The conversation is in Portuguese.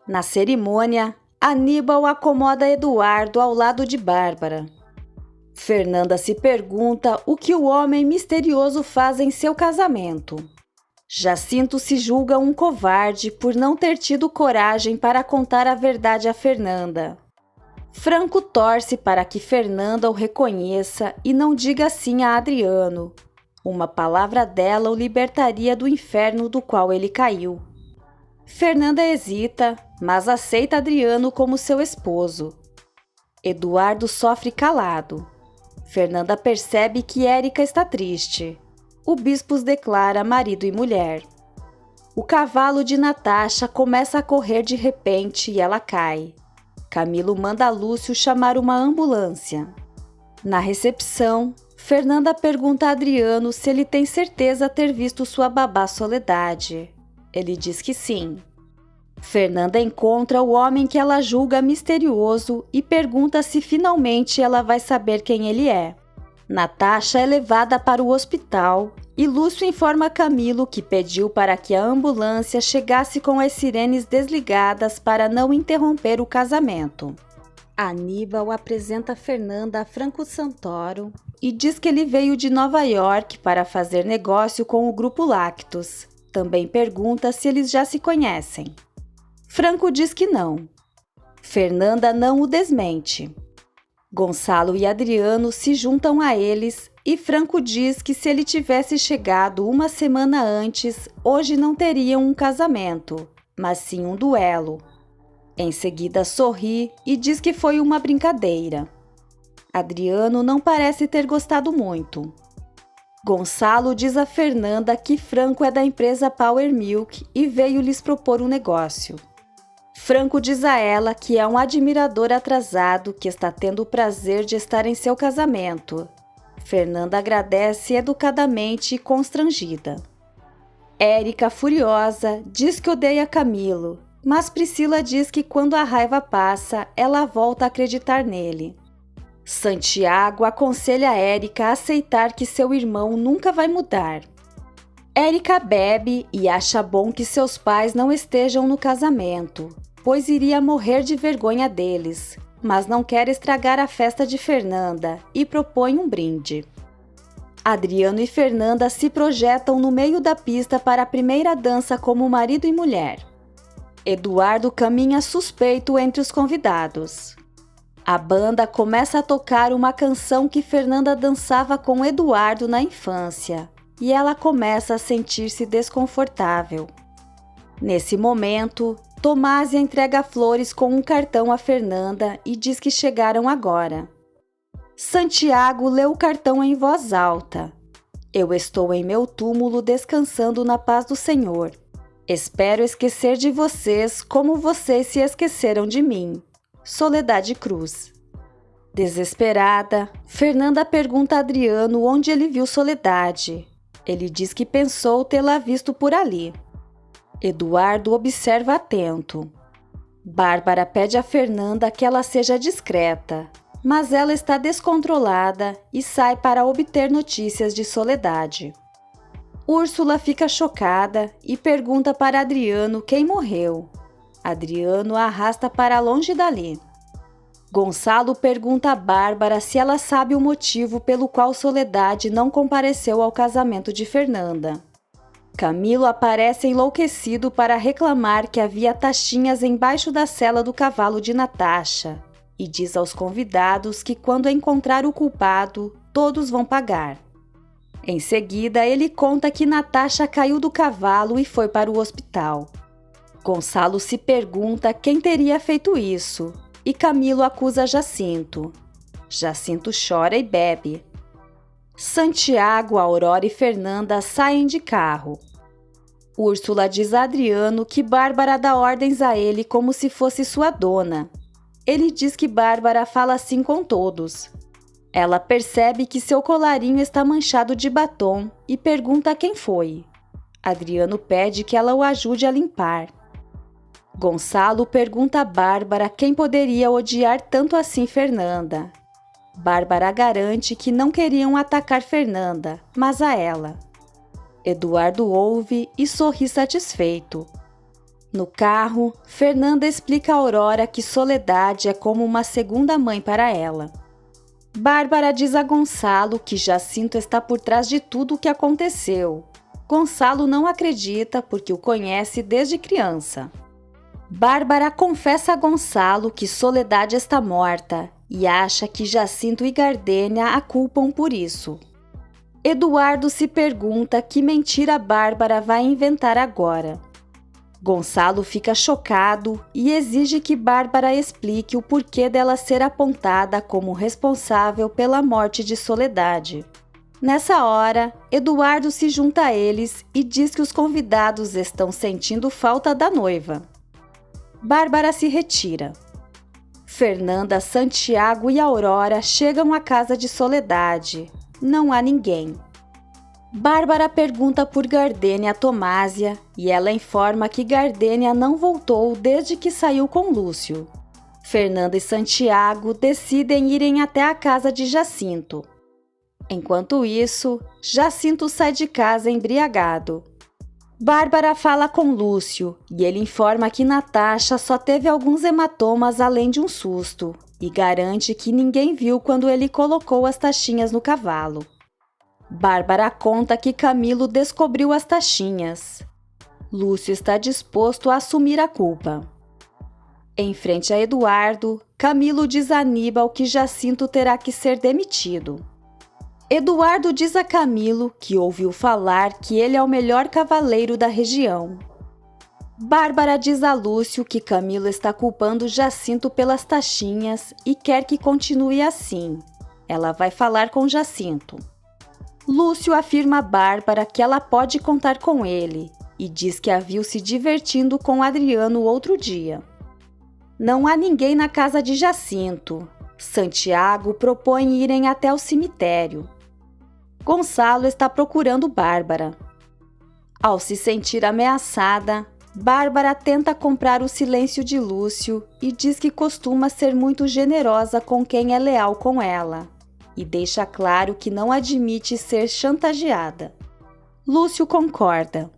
Na cerimônia, Aníbal acomoda Eduardo ao lado de Bárbara. Fernanda se pergunta o que o homem misterioso faz em seu casamento. Jacinto se julga um covarde por não ter tido coragem para contar a verdade a Fernanda. Franco torce para que Fernanda o reconheça e não diga sim a Adriano. Uma palavra dela o libertaria do inferno do qual ele caiu. Fernanda hesita, mas aceita Adriano como seu esposo. Eduardo sofre calado. Fernanda percebe que Érica está triste. O bispo os declara marido e mulher. O cavalo de Natasha começa a correr de repente e ela cai. Camilo manda Lúcio chamar uma ambulância. Na recepção, Fernanda pergunta a Adriano se ele tem certeza ter visto sua babá Soledade. Ele diz que sim. Fernanda encontra o homem que ela julga misterioso e pergunta se finalmente ela vai saber quem ele é. Natasha é levada para o hospital e Lúcio informa Camilo que pediu para que a ambulância chegasse com as sirenes desligadas para não interromper o casamento. Aníbal apresenta Fernanda a Franco Santoro e diz que ele veio de Nova York para fazer negócio com o Grupo Lactus. Também pergunta se eles já se conhecem. Franco diz que não. Fernanda não o desmente. Gonçalo e Adriano se juntam a eles e Franco diz que se ele tivesse chegado uma semana antes, hoje não teriam um casamento, mas sim um duelo. Em seguida sorri e diz que foi uma brincadeira. Adriano não parece ter gostado muito. Gonçalo diz a Fernanda que Franco é da empresa Power Milk e veio lhes propor um negócio. Franco diz a ela que é um admirador atrasado que está tendo o prazer de estar em seu casamento. Fernanda agradece educadamente e constrangida. Érica, furiosa, diz que odeia Camilo, mas Priscila diz que quando a raiva passa, ela volta a acreditar nele. Santiago aconselha Érica a aceitar que seu irmão nunca vai mudar. Érica bebe e acha bom que seus pais não estejam no casamento, pois iria morrer de vergonha deles, mas não quer estragar a festa de Fernanda e propõe um brinde. Adriano e Fernanda se projetam no meio da pista para a primeira dança como marido e mulher. Eduardo caminha suspeito entre os convidados. A banda começa a tocar uma canção que Fernanda dançava com Eduardo na infância, e ela começa a sentir-se desconfortável. Nesse momento, Tomásia entrega flores com um cartão a Fernanda e diz que chegaram agora. Santiago lê o cartão em voz alta. Eu estou em meu túmulo descansando na paz do Senhor. Espero esquecer de vocês como vocês se esqueceram de mim. Soledade Cruz. Desesperada, Fernanda pergunta a Adriano onde ele viu Soledade. Ele diz que pensou tê-la visto por ali. Eduardo observa atento. Bárbara pede a Fernanda que ela seja discreta, mas ela está descontrolada e sai para obter notícias de Soledade. Úrsula fica chocada e pergunta para Adriano quem morreu. Adriano a arrasta para longe dali. Gonçalo pergunta a Bárbara se ela sabe o motivo pelo qual Soledade não compareceu ao casamento de Fernanda. Camilo aparece enlouquecido para reclamar que havia taxinhas embaixo da sela do cavalo de Natasha e diz aos convidados que quando encontrar o culpado, todos vão pagar. Em seguida, ele conta que Natasha caiu do cavalo e foi para o hospital. Gonçalo se pergunta quem teria feito isso e Camilo acusa Jacinto. Jacinto chora e bebe. Santiago, Aurora e Fernanda saem de carro. Úrsula diz a Adriano que Bárbara dá ordens a ele como se fosse sua dona. Ele diz que Bárbara fala assim com todos. Ela percebe que seu colarinho está manchado de batom e pergunta quem foi. Adriano pede que ela o ajude a limpar. Gonçalo pergunta a Bárbara quem poderia odiar tanto assim Fernanda. Bárbara garante que não queriam atacar Fernanda, mas a ela. Eduardo ouve e sorri satisfeito. No carro, Fernanda explica a Aurora que Soledade é como uma segunda mãe para ela. Bárbara diz a Gonçalo que Jacinto está por trás de tudo o que aconteceu. Gonçalo não acredita porque o conhece desde criança. Bárbara confessa a Gonçalo que Soledade está morta e acha que Jacinto e Gardênia a culpam por isso. Eduardo se pergunta que mentira Bárbara vai inventar agora. Gonçalo fica chocado e exige que Bárbara explique o porquê dela ser apontada como responsável pela morte de Soledade. Nessa hora, Eduardo se junta a eles e diz que os convidados estão sentindo falta da noiva. Bárbara se retira. Fernanda, Santiago e Aurora chegam à casa de Soledade. Não há ninguém. Bárbara pergunta por Gardênia a Tomásia e ela informa que Gardênia não voltou desde que saiu com Lúcio. Fernanda e Santiago decidem irem até a casa de Jacinto. Enquanto isso, Jacinto sai de casa embriagado. Bárbara fala com Lúcio e ele informa que Natasha só teve alguns hematomas além de um susto e garante que ninguém viu quando ele colocou as taxinhas no cavalo. Bárbara conta que Camilo descobriu as taxinhas. Lúcio está disposto a assumir a culpa. Em frente a Eduardo, Camilo diz a Aníbal que Jacinto terá que ser demitido. Eduardo diz a Camilo que ouviu falar que ele é o melhor cavaleiro da região. Bárbara diz a Lúcio que Camilo está culpando Jacinto pelas taxinhas e quer que continue assim. Ela vai falar com Jacinto. Lúcio afirma a Bárbara que ela pode contar com ele e diz que a viu se divertindo com Adriano outro dia. Não há ninguém na casa de Jacinto. Santiago propõe irem até o cemitério. Gonçalo está procurando Bárbara. Ao se sentir ameaçada, Bárbara tenta comprar o silêncio de Lúcio e diz que costuma ser muito generosa com quem é leal com ela. E deixa claro que não admite ser chantageada. Lúcio concorda.